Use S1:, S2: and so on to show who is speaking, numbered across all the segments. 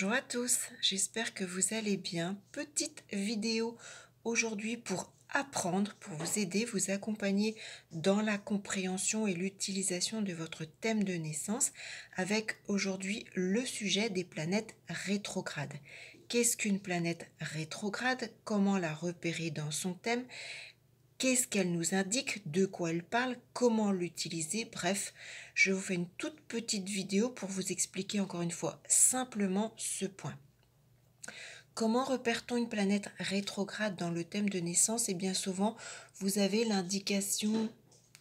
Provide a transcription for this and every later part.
S1: Bonjour à tous, j'espère que vous allez bien. Petite vidéo aujourd'hui pour apprendre, pour vous aider, vous accompagner dans la compréhension et l'utilisation de votre thème de naissance avec aujourd'hui le sujet des planètes rétrogrades. Qu'est-ce qu'une planète rétrograde? Comment la repérer dans son thème? Qu'est-ce qu'elle nous indique? De quoi elle parle? Comment l'utiliser? Bref, je vous fais une toute petite vidéo pour vous expliquer encore une fois simplement ce point. Comment repère-t-on une planète rétrograde dans le thème de naissance? Et bien souvent, vous avez l'indication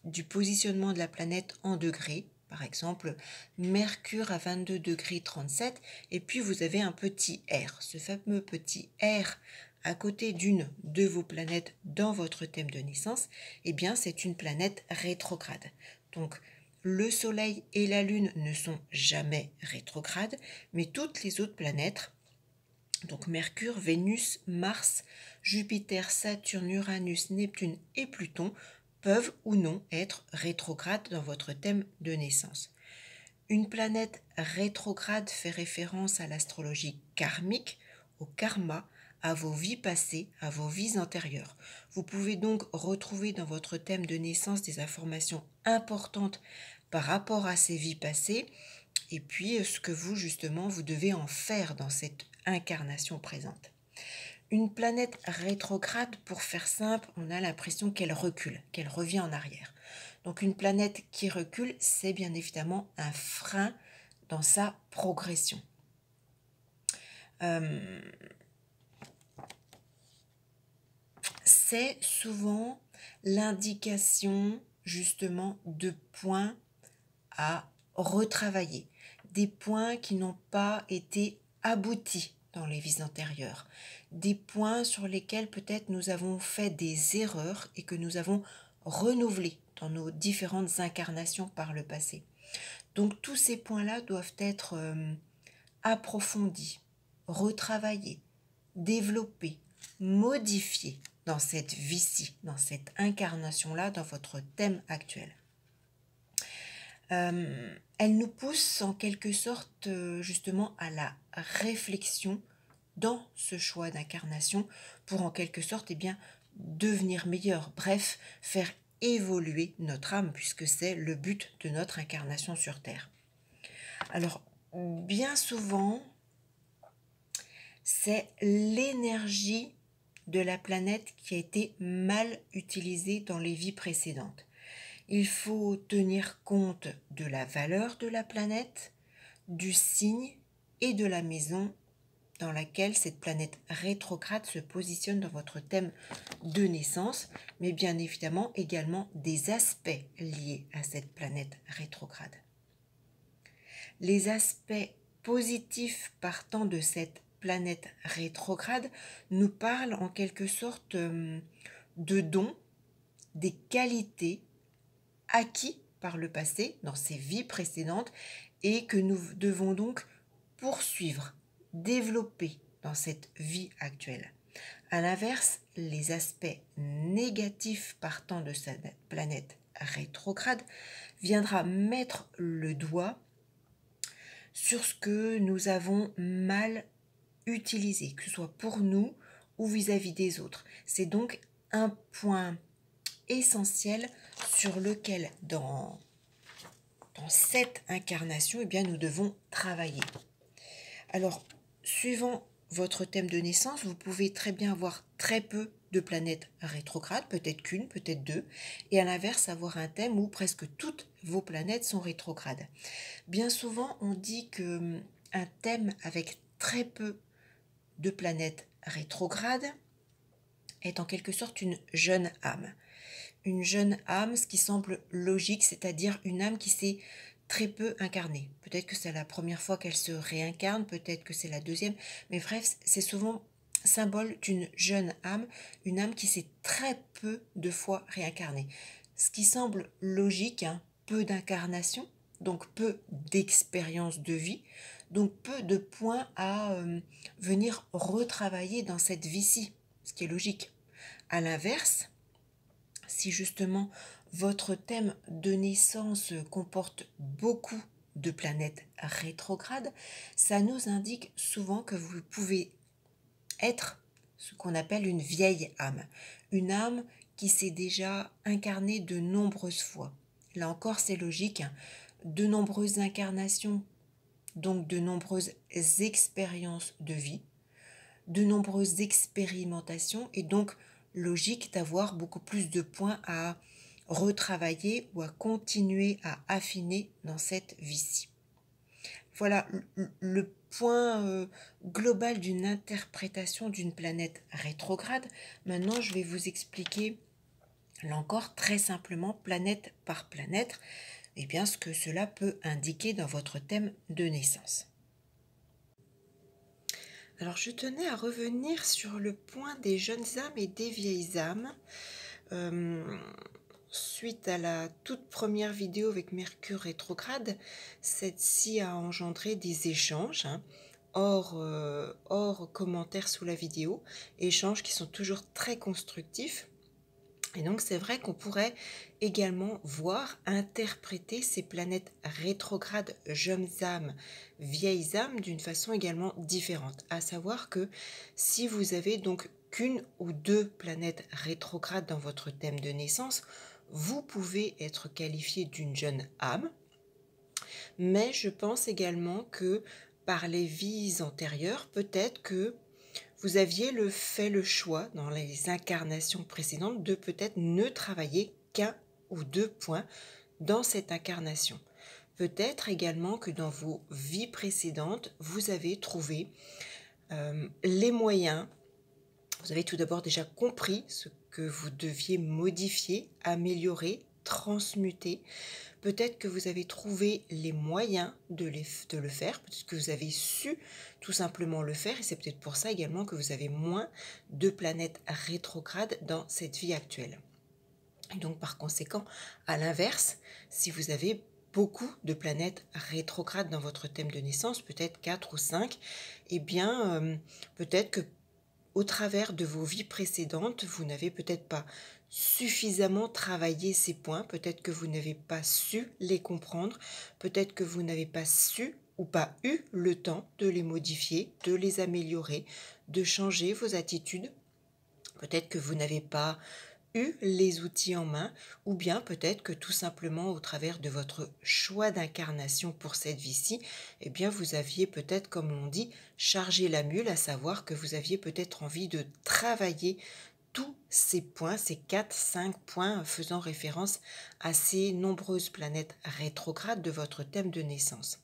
S1: du positionnement de la planète en degrés. Par exemple, Mercure à 22 degrés 37, et puis vous avez un petit R. Ce fameux petit R à côté d'une de vos planètes dans votre thème de naissance, eh bien c'est une planète rétrograde. Donc, le Soleil et la Lune ne sont jamais rétrogrades, mais toutes les autres planètes, donc Mercure, Vénus, Mars, Jupiter, Saturne, Uranus, Neptune et Pluton, peuvent ou non être rétrogrades dans votre thème de naissance. Une planète rétrograde fait référence à l'astrologie karmique, au karma, à vos vies passées, à vos vies antérieures. Vous pouvez donc retrouver dans votre thème de naissance des informations importantes par rapport à ces vies passées et puis ce que vous, justement, vous devez en faire dans cette incarnation présente. Une planète rétrograde, pour faire simple, on a l'impression qu'elle recule, qu'elle revient en arrière. Donc une planète qui recule, c'est bien évidemment un frein dans sa progression. C'est souvent l'indication justement de points à retravailler, des points qui n'ont pas été aboutis dans les vies antérieures, des points sur lesquels peut-être nous avons fait des erreurs et que nous avons renouvelés dans nos différentes incarnations par le passé. Donc tous ces points-là doivent être approfondis, retravaillés, développés, modifiés dans cette vie-ci, dans cette incarnation-là, dans votre thème actuel. Elle nous pousse en quelque sorte justement à la réflexion dans ce choix d'incarnation pour en quelque sorte devenir meilleur, bref, faire évoluer notre âme puisque c'est le but de notre incarnation sur Terre. Alors, bien souvent, c'est l'énergie de la planète qui a été mal utilisée dans les vies précédentes. Il faut tenir compte de la valeur de la planète, du signe et de la maison dans laquelle cette planète rétrograde se positionne dans votre thème de naissance, mais bien évidemment également des aspects liés à cette planète rétrograde. Les aspects positifs partant de cette planète rétrograde nous parlent en quelque sorte de dons, des qualités acquis par le passé, dans ses vies précédentes, et que nous devons donc poursuivre, développer dans cette vie actuelle. À l'inverse, les aspects négatifs partant de cette planète rétrograde viendra mettre le doigt sur ce que nous avons mal utilisé, que ce soit pour nous ou vis-à-vis des autres. C'est donc un point essentiel sur lequel dans cette incarnation nous devons travailler. Alors, suivant votre thème de naissance, vous pouvez très bien avoir très peu de planètes rétrogrades, peut-être qu'une, peut-être deux, et à l'inverse avoir un thème où presque toutes vos planètes sont rétrogrades. Bien souvent, on dit qu'un thème avec très peu de planètes rétrogrades est en quelque sorte une jeune âme. Une jeune âme, ce qui semble logique, c'est-à-dire une âme qui s'est très peu incarnée. Peut-être que c'est la première fois qu'elle se réincarne, peut-être que c'est la deuxième, mais bref, c'est souvent symbole d'une jeune âme, une âme qui s'est très peu de fois réincarnée. Ce qui semble logique, peu d'incarnation, donc peu d'expérience de vie, donc peu de points à venir retravailler dans cette vie-ci, ce qui est logique. À l'inverse, si justement votre thème de naissance comporte beaucoup de planète rétrograde, ça nous indique souvent que vous pouvez être ce qu'on appelle une vieille âme, une âme qui s'est déjà incarnée de nombreuses fois. Là encore, c'est logique, hein. De nombreuses incarnations, donc de nombreuses expériences de vie, de nombreuses expérimentations, et donc logique d'avoir beaucoup plus de points à retravailler ou à continuer à affiner dans cette vie-ci. Voilà le point global d'une interprétation d'une planète rétrograde. Maintenant, je vais vous expliquer, là encore, très simplement, planète par planète, eh bien, ce que cela peut indiquer dans votre thème de naissance. Alors, je tenais à revenir sur le point des jeunes âmes et des vieilles âmes. Suite à la toute première vidéo avec Mercure rétrograde, cette-ci a engendré des échanges, hein, hors commentaires sous la vidéo, échanges qui sont toujours très constructifs. Et donc c'est vrai qu'on pourrait également voir, interpréter ces planètes rétrogrades, jeunes âmes, vieilles âmes, d'une façon également différente. À savoir que si vous avez donc qu'une ou deux planètes rétrogrades dans votre thème de naissance, vous pouvez être qualifié d'une jeune âme, mais je pense également que par les vies antérieures, peut-être que vous aviez fait le choix dans les incarnations précédentes de peut-être ne travailler qu'un ou deux points dans cette incarnation. Peut-être également que dans vos vies précédentes, vous avez trouvé les moyens. Vous avez tout d'abord déjà compris ce que vous deviez modifier, améliorer, transmuter. Peut-être que vous avez trouvé les moyens de le faire, peut-être que vous avez su tout simplement le faire, et c'est peut-être pour ça également que vous avez moins de planètes rétrogrades dans cette vie actuelle. Et donc par conséquent, à l'inverse, si vous avez beaucoup de planètes rétrogrades dans votre thème de naissance, peut-être 4 ou 5, eh bien peut-être que au travers de vos vies précédentes, vous n'avez peut-être pas suffisamment travaillé ces points, peut-être que vous n'avez pas su les comprendre, peut-être que vous n'avez pas su ou pas eu le temps de les modifier, de les améliorer, de changer vos attitudes. Peut-être que vous n'avez pas eu les outils en main, ou bien peut-être que tout simplement au travers de votre choix d'incarnation pour cette vie-ci, eh bien vous aviez peut-être, comme on dit, chargé la mule, à savoir que vous aviez peut-être envie de travailler tous ces points, ces 4-5 points faisant référence à ces nombreuses planètes rétrogrades de votre thème de naissance.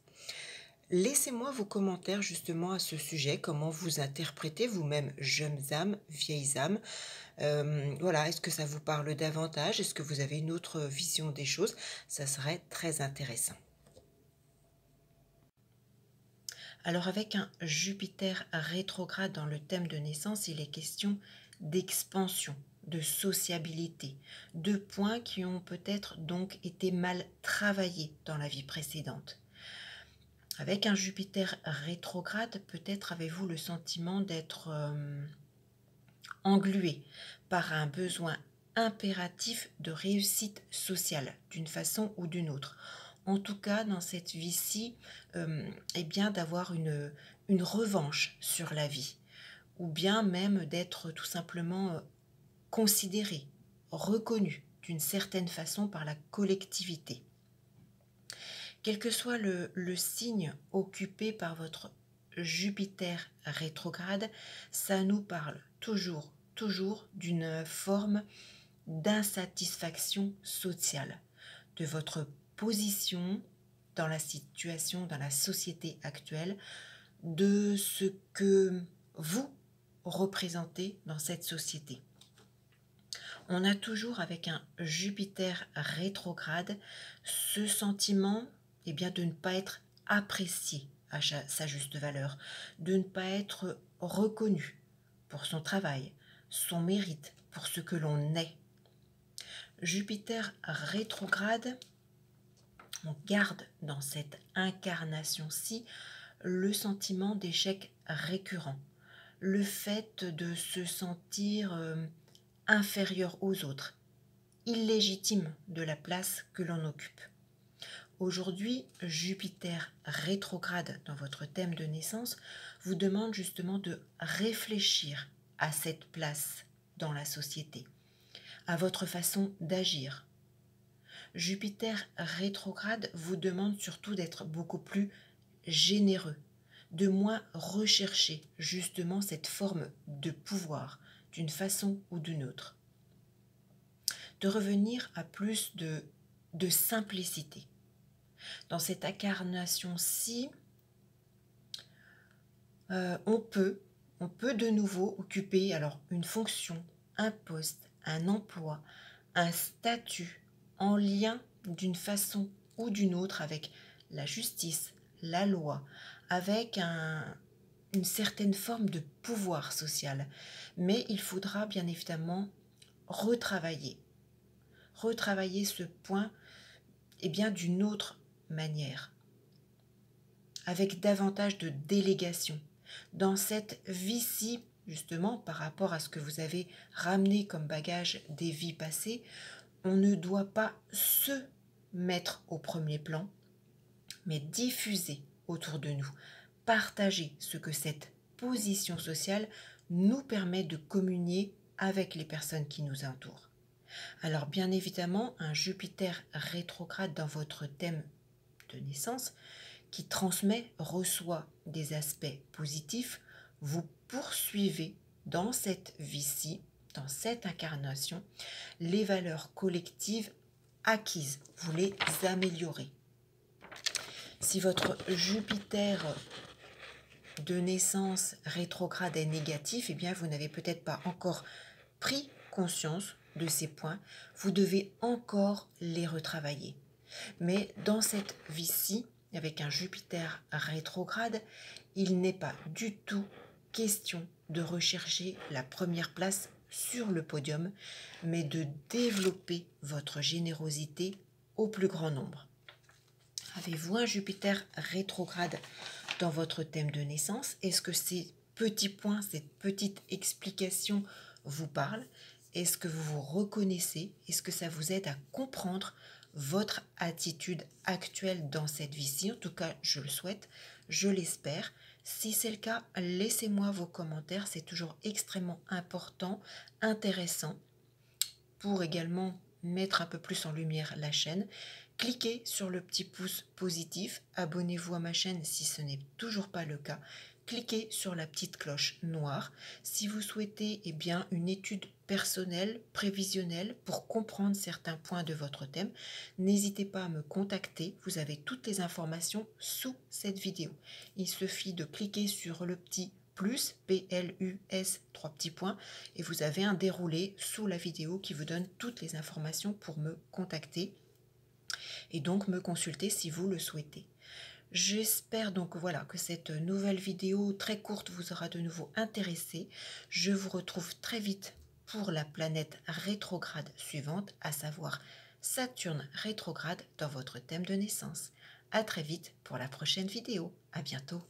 S1: Laissez-moi vos commentaires justement à ce sujet, comment vous interprétez vous-même jeunes âmes, vieilles âmes. Voilà, est-ce que ça vous parle davantage? Est-ce que vous avez une autre vision des choses? Ça serait très intéressant. Alors avec un Jupiter rétrograde dans le thème de naissance, il est question d'expansion, de sociabilité, de points qui ont peut-être donc été mal travaillés dans la vie précédente. Avec un Jupiter rétrograde, peut-être avez-vous le sentiment d'être englué par un besoin impératif de réussite sociale, d'une façon ou d'une autre. En tout cas, dans cette vie-ci, eh bien d'avoir une revanche sur la vie, ou bien même d'être tout simplement considéré, reconnu d'une certaine façon par la collectivité. Quel que soit le signe occupé par votre Jupiter rétrograde, ça nous parle toujours d'une forme d'insatisfaction sociale, de votre position dans la situation, dans la société actuelle, de ce que vous représentez dans cette société. On a toujours avec un Jupiter rétrograde ce sentiment bien, de ne pas être apprécié à sa juste valeur, de ne pas être reconnu pour son travail, son mérite, pour ce que l'on est. Jupiter rétrograde, on garde dans cette incarnation-ci le sentiment d'échec récurrent, le fait de se sentir inférieur aux autres, illégitime de la place que l'on occupe. Aujourd'hui, Jupiter rétrograde dans votre thème de naissance vous demande justement de réfléchir à cette place dans la société, à votre façon d'agir. Jupiter rétrograde vous demande surtout d'être beaucoup plus généreux, de moins rechercher justement cette forme de pouvoir d'une façon ou d'une autre, de revenir à plus de simplicité. Dans cette incarnation-ci, on peut de nouveau occuper alors une fonction, un poste, un emploi, un statut en lien d'une façon ou d'une autre avec la justice, la loi, avec une certaine forme de pouvoir social. Mais il faudra bien évidemment retravailler ce point d'une autre manière, avec davantage de délégation. Dans cette vie-ci, justement, par rapport à ce que vous avez ramené comme bagage des vies passées, on ne doit pas se mettre au premier plan, mais diffuser autour de nous, partager ce que cette position sociale nous permet de communier avec les personnes qui nous entourent. Alors bien évidemment, un Jupiter rétrograde dans votre thème de naissance qui transmet, reçoit des aspects positifs, vous poursuivez dans cette vie-ci, dans cette incarnation, les valeurs collectives acquises, vous les améliorez. Si votre Jupiter de naissance rétrograde est négatif, vous n'avez peut-être pas encore pris conscience de ces points, vous devez encore les retravailler. Mais dans cette vie-ci, avec un Jupiter rétrograde, il n'est pas du tout question de rechercher la première place sur le podium, mais de développer votre générosité au plus grand nombre. Avez-vous un Jupiter rétrograde dans votre thème de naissance? Est-ce que ces petits points, cette petite explication vous parlent? Est-ce que vous vous reconnaissez? Est-ce que ça vous aide à comprendre votre attitude actuelle dans cette vie-ci? En tout cas, je le souhaite, je l'espère. Si c'est le cas, laissez-moi vos commentaires. C'est toujours extrêmement important, intéressant pour également mettre un peu plus en lumière la chaîne. Cliquez sur le petit pouce positif, abonnez-vous à ma chaîne si ce n'est toujours pas le cas. Cliquez sur la petite cloche noire si vous souhaitez une étude personnelle, prévisionnelle pour comprendre certains points de votre thème. N'hésitez pas à me contacter, vous avez toutes les informations sous cette vidéo. Il suffit de cliquer sur le petit plus, PLUS, 3 petits points, et vous avez un déroulé sous la vidéo qui vous donne toutes les informations pour me contacter et donc me consulter si vous le souhaitez. J'espère donc que cette nouvelle vidéo très courte vous aura de nouveau intéressé. Je vous retrouve très vite pour la planète rétrograde suivante, à savoir Saturne rétrograde dans votre thème de naissance. À très vite pour la prochaine vidéo. À bientôt.